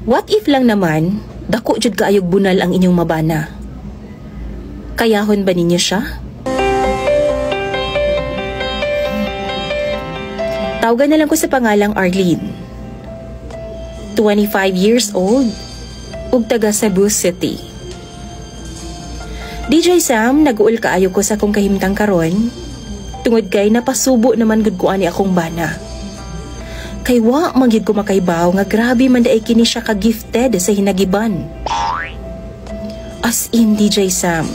What if lang naman, dako jud kaayog bunal ang inyong mabana? Kayahon ba ninyo siya? Tawagan na lang ko sa pangalang Arlene. 25 years old, ug taga Cebu City. DJ Sam, nag-uol kaayo ko sa akong kahimtang karon, tungod kay napasubo naman gud ko ani akong bana. Kay wa magyud ko makaibaw nga grabe man daay kini siya ka-gifted sa hinagiban. As in, DJ Sam.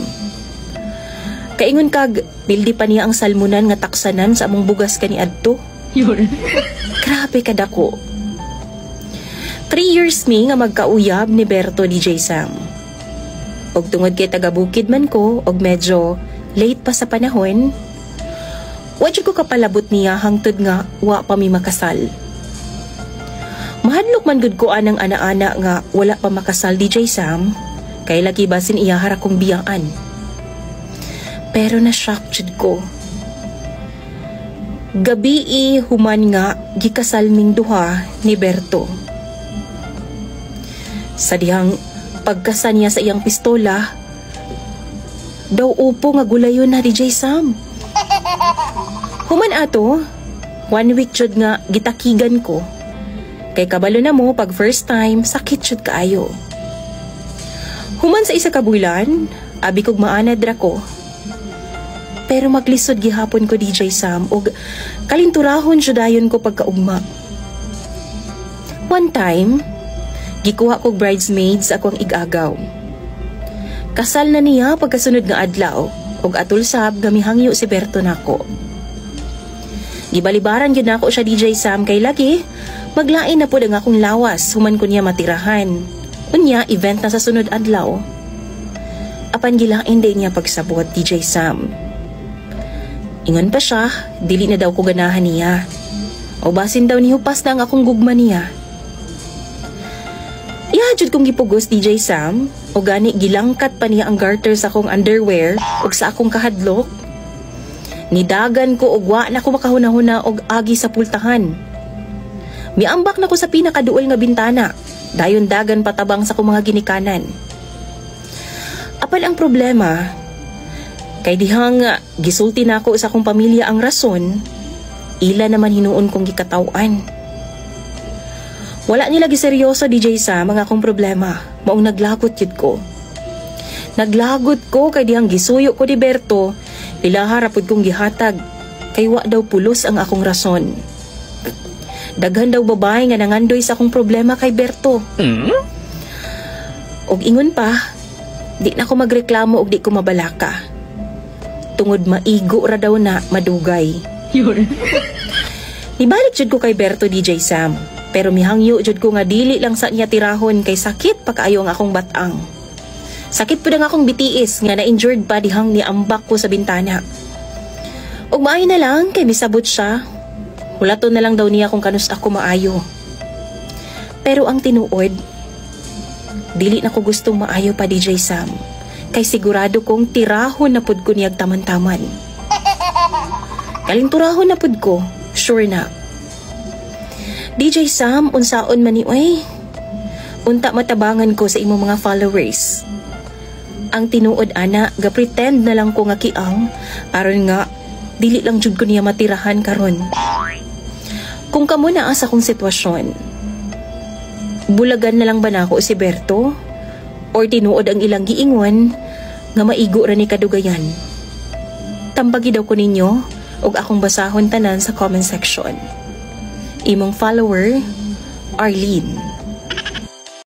Kaingon kag, bildi pa niya ang salmunan nga taksanan sa among bugas kaniadto. Grabe kadako. 3 years mi nga magkauyab ni Berto, DJ Sam. Og tungod kay taga-bukid man ko, og medyo late pa sa panahon, wa jud ko kapalabot niya hangtod nga wa pa mi makasal. Mahadlok man gud ko anang ana-ana nga wala pa makasal, DJ Sam, kay lagi basin iya hara kong biyaan. Pero na-shock jud ko. Gabi human nga gikasal ming duha ni Berto. Sa dihang pagkasa niya sa iyang pistola, daw upo nga gulayon na, DJ Sam. Human ato, 1 week jud nga gitakigan ko. Kay kabalo na mo, pag first time, sakit jud kaayo. Human sa isa ka bulan, abi kog maanad ra ko. Pero maglisod gihapon ko, DJ Sam, og kalinturahon judayon ko pagkaugma. One time, gikuha kog bridesmaids akong igagaw. Kasal na niya pagkasunod nga adlaw, og atul sab gamihangyo si Berto nako. Gibalibaran gyud nako siya, DJ Sam, kay lagi maglain na pud ang akong lawas human ko niya matirahan. Unya event na sa sunod adlaw. Apan gilain day niya pagsabot, DJ Sam. Ingon pa siya, dili na daw ko ganahan niya. O basin daw ni hupas na ang akong gugma niya. Ihajud kong gipugos, DJ Sam, o gani gilangkat pa niya ang garter sa akong underwear ug sa akong kahadlok. Nidagan ko og wa na ko makahuna-huna og agi sa pultahan. Miambak na ko sa pinakaduol nga bintana, dayon dagan patabang sa akong mga ginikanan. Apan ang problema, kay dihang gisulti na ako sa akong pamilya ang rason, ila naman hinuon kong gikatawan. Wala nila giseryoso, DJ sa mga akong problema, maong naglagot yun ko. Naglagot ko kay dihang gisuyo ko ni Berto, ilaharapod kong gihatag, kay wa daw pulos ang akong rason. Daghan daw babae nga nangandoy sa akong problema kay Berto. Og ingon pa, di na ko magreklamo og di ko mabalaka. Tungod maigo ra daw na madugay. Nibalik jud ko kay Berto, DJ Sam, pero mihangyo jud ko nga dili lang sa niya tirahon kay sakit pa kaayo ang akong batang. Sakit pud ang akong bitiis nga na-injured pa dihang niambak ko sa bintana. Og maayo na lang kay misabot siya. Hulaton na lang daw niya kung kanus ako maayo. Pero ang tinuod, dili na ko gustong maayo pa, DJ Sam, kay sigurado kong tirahon na pud ko niyag taman-taman. Kalinturahon na pud ko, sure na. DJ Sam, unsaon man ni oy? Unta matabangan ko sa imong mga followers. Ang tinuod ana, ga-pretend na lang ko nga kiang, aron nga dili lang jud ko niya matirahan karon. Kung kamo naa sa kong sitwasyon, bulagan na lang ba nako si Berto? Or tinuod ang ilang giingon nga maigo ra ni kadugayan? Tambagi daw ko ninyo og akong basahon tanan sa comment section. Imong follower, Arlene.